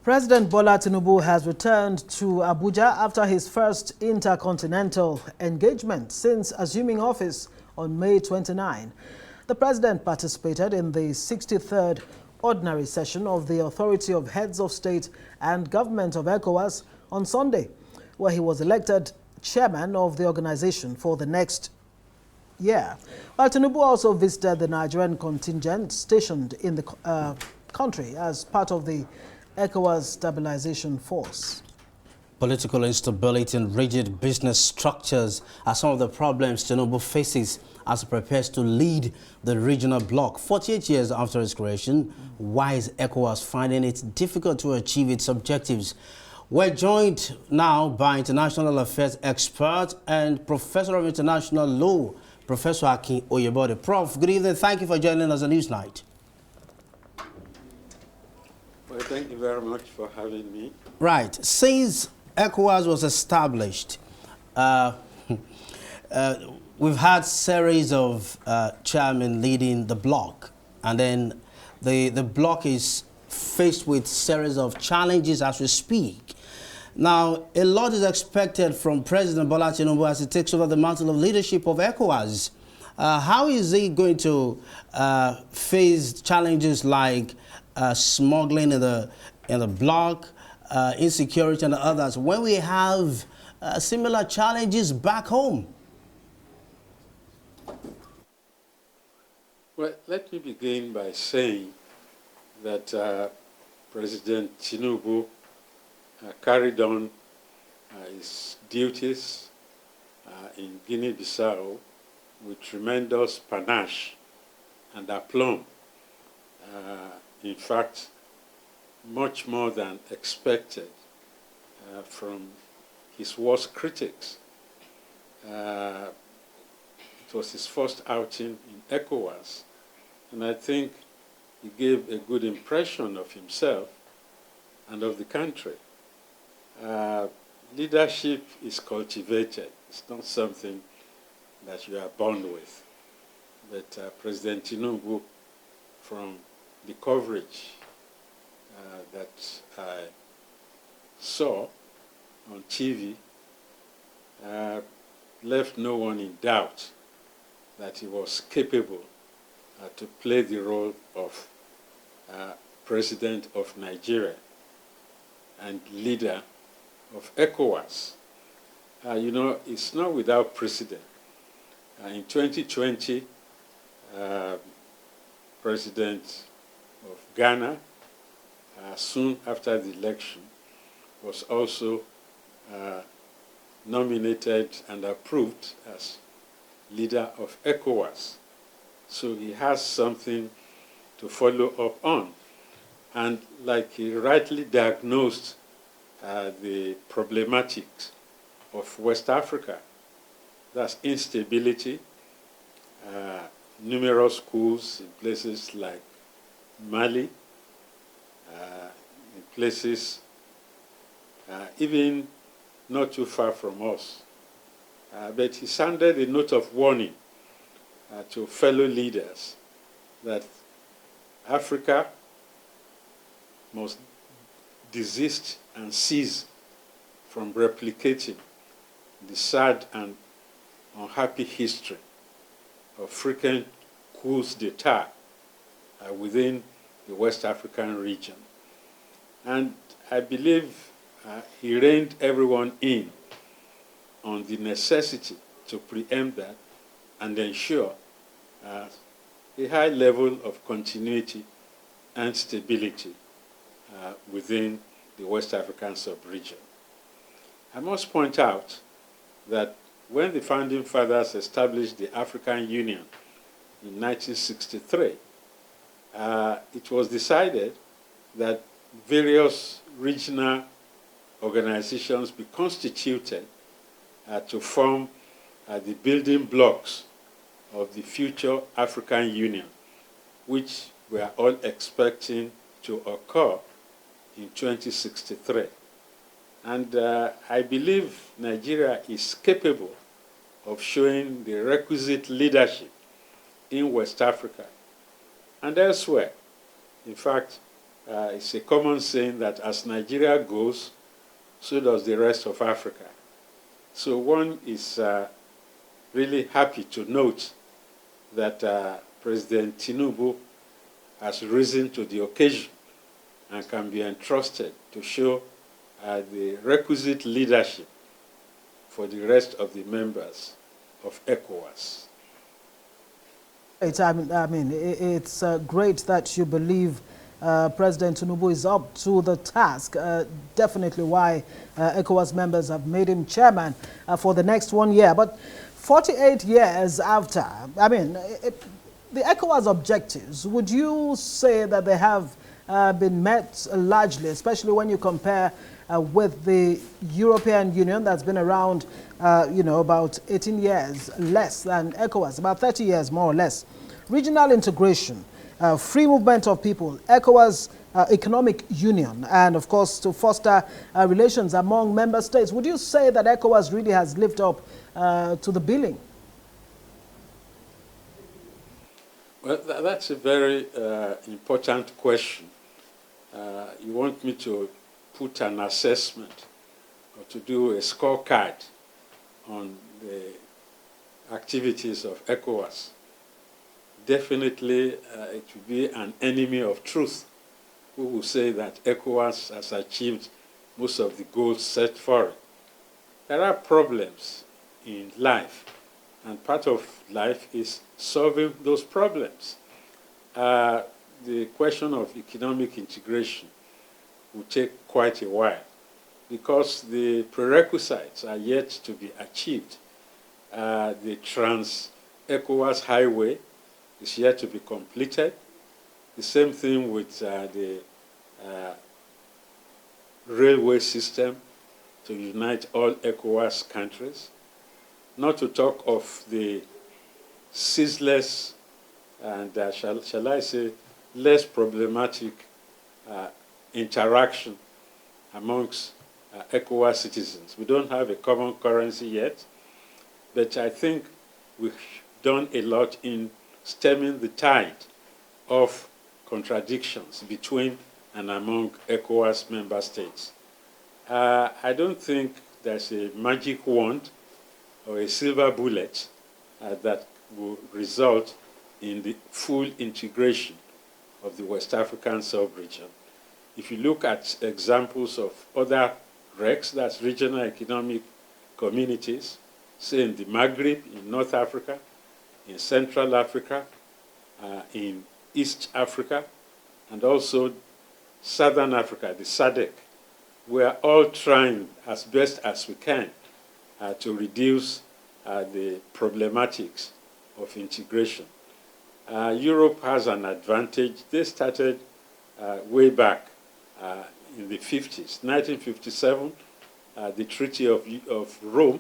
President Bola Tinubu has returned to Abuja after his first intercontinental engagement since assuming office on May 29. The president participated in the 63rd ordinary session of the Authority of Heads of State and Government of Ecowas on Sunday, where he was elected chairman of the organization for the next year. While Tinubu also visited the Nigerian contingent stationed in the country as part of the Ecowas stabilization force. Political instability and rigid business structures are some of the problems Tinubu faces as he prepares to lead the regional bloc. 48 years after its creation, why is ECOWAS finding it difficult to achieve its objectives? We're joined now by international affairs expert and professor of international law, Professor Akin Oyebode. Prof, good evening. Thank you for joining us on Newsnight. Well, thank you very much for having me. Right. Since ECOWAS was established, we've had series of chairmen leading the bloc, and then the bloc is faced with series of challenges as we speak. Now, a lot is expected from President Bola Tinubu as he takes over the mantle of leadership of ECOWAS. How is he going to face challenges like smuggling in the bloc, insecurity and others, when we have similar challenges back home? Well, let me begin by saying that President Tinubu carried on his duties in Guinea-Bissau with tremendous panache and aplomb. In fact, much more than expected from his worst critics. It was his first outing in ECOWAS, and I think he gave a good impression of himself and of the country. Leadership is cultivated. It's not something that you are born with. But President Tinubu, from the coverage that I saw on TV, left no one in doubt that he was capable to play the role of President of Nigeria and leader of ECOWAS. You know, it's not without precedent. In 2020, President of Ghana, soon after the election, was also nominated and approved as leader of ECOWAS. So he has something to follow up on. And like he rightly diagnosed the problematics of West Africa, that's instability, numerous coups in places like Mali, in places even not too far from us. But he sounded a note of warning to fellow leaders that Africa must desist and cease from replicating the sad and unhappy history of frequent coups d'etat within the West African region. And I believe he reined everyone in on the necessity to preempt that and ensure a high level of continuity and stability within the West African sub-region. I must point out that when the Founding Fathers established the African Union in 1963, it was decided that various regional organizations be constituted to form the building blocks of the future African Union, which we are all expecting to occur in 2063. And I believe Nigeria is capable of showing the requisite leadership in West Africa and elsewhere. In fact, it's a common saying that as Nigeria goes, so does the rest of Africa. So one is really happy to note that President Tinubu has risen to the occasion and can be entrusted to show the requisite leadership for the rest of the members of Ecowas. It's great that you believe President Tinubu is up to the task. Definitely why Ecowas members have made him chairman for the next 1 year. But 48 years after, the Ecowas objectives, would you say that they have been met largely, especially when you compare with the European Union that's been around, about 18 years less than ECOWAS, about 30 years more or less. Regional integration, free movement of people, ECOWAS economic union, and of course to foster relations among member states. Would you say that ECOWAS really has lived up to the billing? Well, that's a very important question. You want me to put an assessment or to do a scorecard on the activities of ECOWAS. Definitely, it will be an enemy of truth who will say that ECOWAS has achieved most of the goals set for it. There are problems in life, and part of life is solving those problems. The question of economic integration will take quite a while because the prerequisites are yet to be achieved. The Trans-ECOWAS Highway is yet to be completed. The same thing with the railway system to unite all ECOWAS countries. Not to talk of the ceaseless and, shall I say, less problematic interaction amongst ECOWAS citizens. We don't have a common currency yet, but I think we've done a lot in stemming the tide of contradictions between and among ECOWAS member states. I don't think there's a magic wand or a silver bullet that will result in the full integration of the West African sub-region. If you look at examples of other RECs, that's regional economic communities, say in the Maghreb, in North Africa, in Central Africa, in East Africa, and also Southern Africa, the SADC, we are all trying as best as we can to reduce the problematics of integration. Europe has an advantage. They started way back in the 50s. 1957, the Treaty of Rome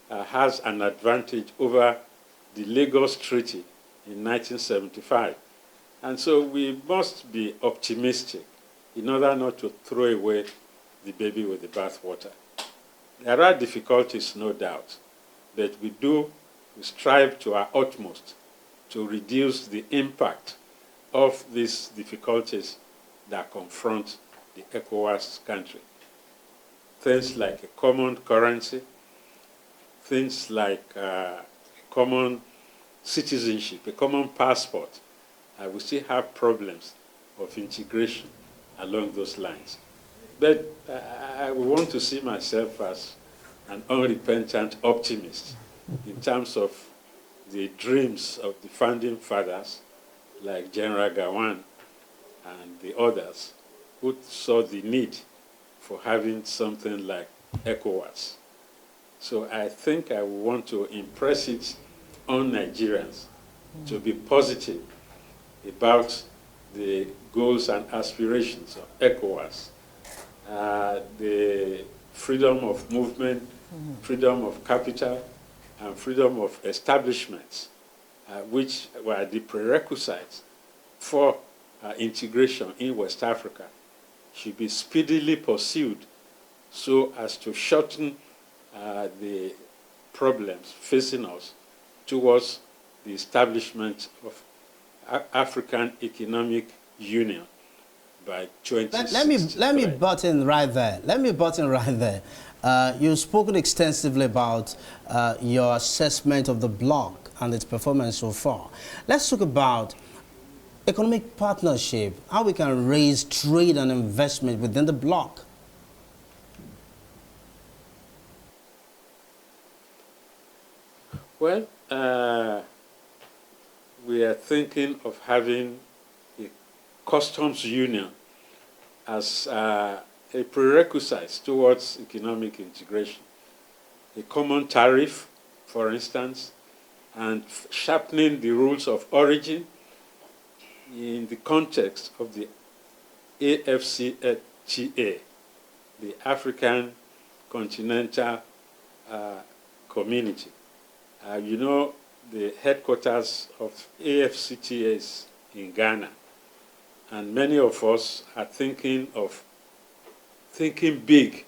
has an advantage over the Lagos Treaty in 1975. And so we must be optimistic in order not to throw away the baby with the bathwater. There are difficulties, no doubt, but we strive to our utmost to reduce the impact of these difficulties that confront the ECOWAS country. Things like a common currency, things like common citizenship, a common passport. We still have problems of integration along those lines. But I want to see myself as an unrepentant optimist in terms of the dreams of the founding fathers like General Gawan and the others who saw the need for having something like ECOWAS. So I think I want to impress it on Nigerians to be positive about the goals and aspirations of ECOWAS, the freedom of movement, freedom of capital, and freedom of establishments, which were the prerequisites for integration in West Africa, should be speedily pursued so as to shorten the problems facing us towards the establishment of African Economic Union by Let 2063. me butt in right there. Let me butt in right there. You've spoken extensively about your assessment of the bloc and its performance so far. Let's talk about economic partnership, how we can raise trade and investment within the bloc. Well, we are thinking of having a customs union as a prerequisite towards economic integration. A common tariff, for instance, and sharpening the rules of origin in the context of the AFCTA, the African Continental Community. You know, the headquarters of AFCTA is in Ghana, and many of us are thinking big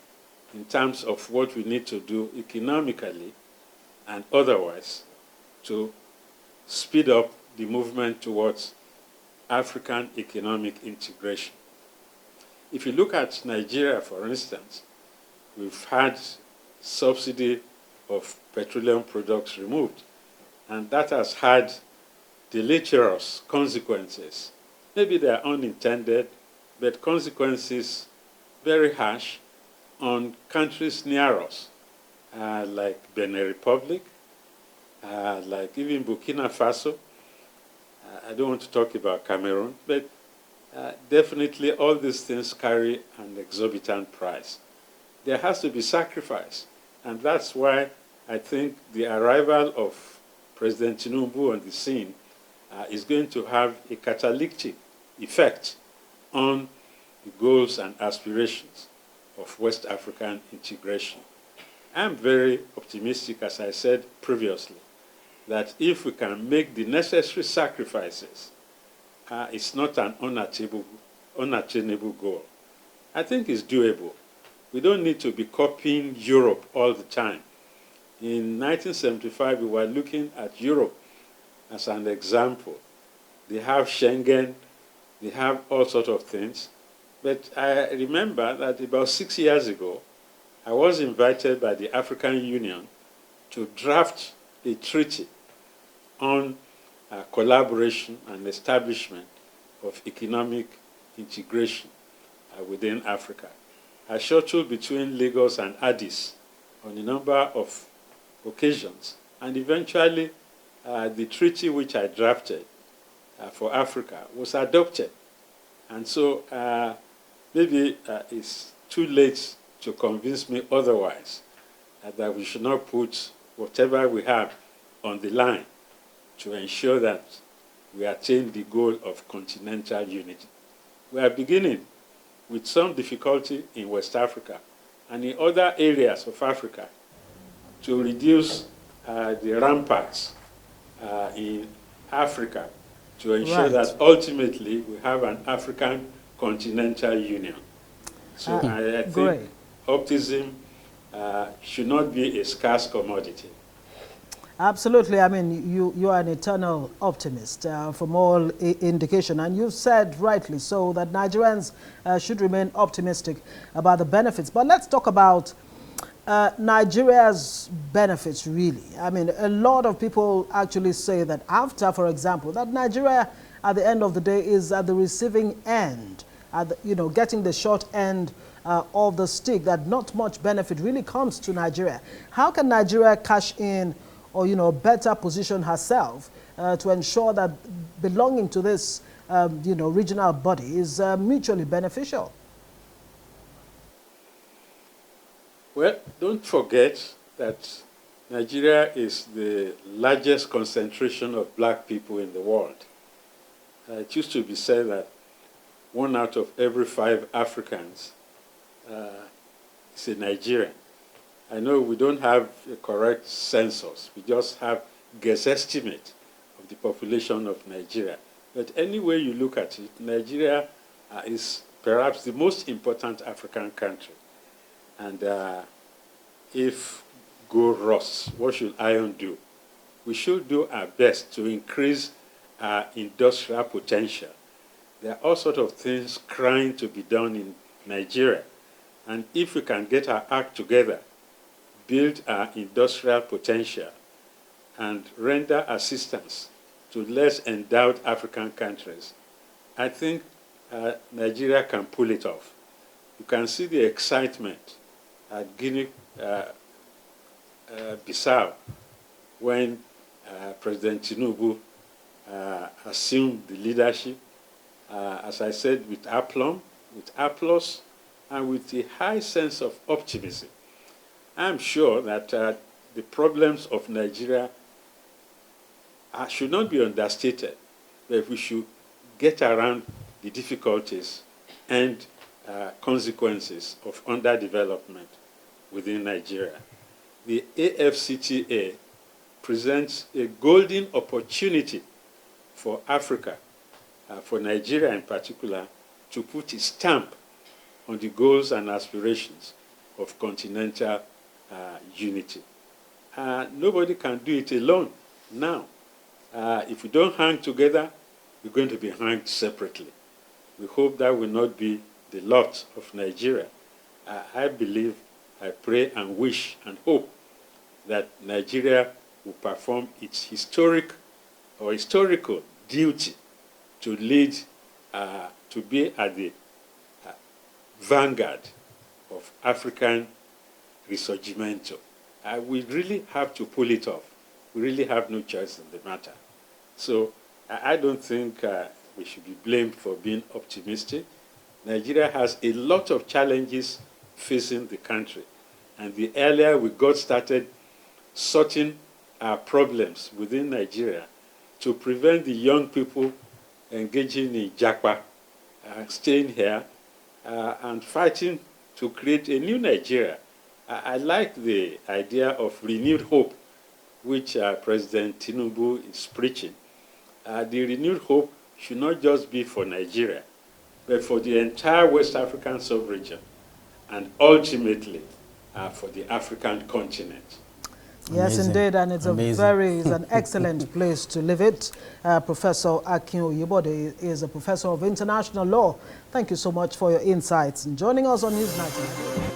in terms of what we need to do economically and otherwise to speed up the movement towards African economic integration. If you look at Nigeria, for instance, we've had subsidy of petroleum products removed, and that has had deleterious consequences. Maybe they are unintended, but consequences very harsh on countries near us, like Benin Republic, like even Burkina Faso. I don't want to talk about Cameroon, but definitely all these things carry an exorbitant price. There has to be sacrifice, and that's why I think the arrival of President Tinubu on the scene is going to have a catalytic effect on the goals and aspirations of West African integration. I'm very optimistic, as I said previously, that if we can make the necessary sacrifices, it's not an unattainable goal. I think it's doable. We don't need to be copying Europe all the time. In 1975, we were looking at Europe as an example. They have Schengen, they have all sorts of things. But I remember that about 6 years ago, I was invited by the African Union to draft a treaty on collaboration and establishment of economic integration within Africa. I shuttled between Lagos and Addis on a number of occasions, and eventually the treaty which I drafted for Africa was adopted. And so maybe it's too late to convince me otherwise, that we should not put whatever we have on the line to ensure that we attain the goal of continental unity. We are beginning with some difficulty in West Africa and in other areas of Africa to reduce the ramparts in Africa to ensure that ultimately we have an African continental union. So I think optimism should not be a scarce commodity. Absolutely. I mean, you are an eternal optimist from all indication. And you've said rightly so that Nigerians should remain optimistic about the benefits. But let's talk about Nigeria's benefits, really. I mean, a lot of people actually say that after, for example, that Nigeria, at the end of the day, is at the receiving end, getting the short end of the stick, that not much benefit really comes to Nigeria. How can Nigeria cash in or, better position herself to ensure that belonging to this, regional body is mutually beneficial? Well, don't forget that Nigeria is the largest concentration of black people in the world. It used to be said that 1 out of every 5 Africans is a Nigerian. I know we don't have a correct census. We just have guess estimate of the population of Nigeria. But any way you look at it, Nigeria is perhaps the most important African country. And if gold rusts, what should iron do? We should do our best to increase our industrial potential There are all sorts of things crying to be done in Nigeria. And if we can get our act together, build our industrial potential, and render assistance to less endowed African countries, I think Nigeria can pull it off. You can see the excitement at Guinea-Bissau when President Tinubu assumed the leadership, as I said, with aplomb, with applause, and with a high sense of optimism. I'm sure that the problems of Nigeria should not be understated, but we should get around the difficulties and consequences of underdevelopment within Nigeria. The AFCTA presents a golden opportunity for Africa, for Nigeria in particular, to put a stamp on the goals and aspirations of continental unity. Nobody can do it alone now. If we don't hang together, we're going to be hanged separately. We hope that will not be the lot of Nigeria. I believe, I pray and wish and hope that Nigeria will perform its historical duty to lead, to be at the vanguard of African risorgimento. We really have to pull it off. We really have no choice in the matter. So I don't think we should be blamed for being optimistic. Nigeria has a lot of challenges facing the country. And the earlier we got started sorting our problems within Nigeria to prevent the young people engaging in Japa, staying here, and fighting to create a new Nigeria. I like the idea of renewed hope, which President Tinubu is preaching. The renewed hope should not just be for Nigeria, but for the entire West African sub-region, and ultimately for the African continent. Yes, Amazing. indeed, and it's it's an excellent place to live it. Professor Akin Oyebode is a professor of international law. Thank you so much for your insights and joining us on News 99.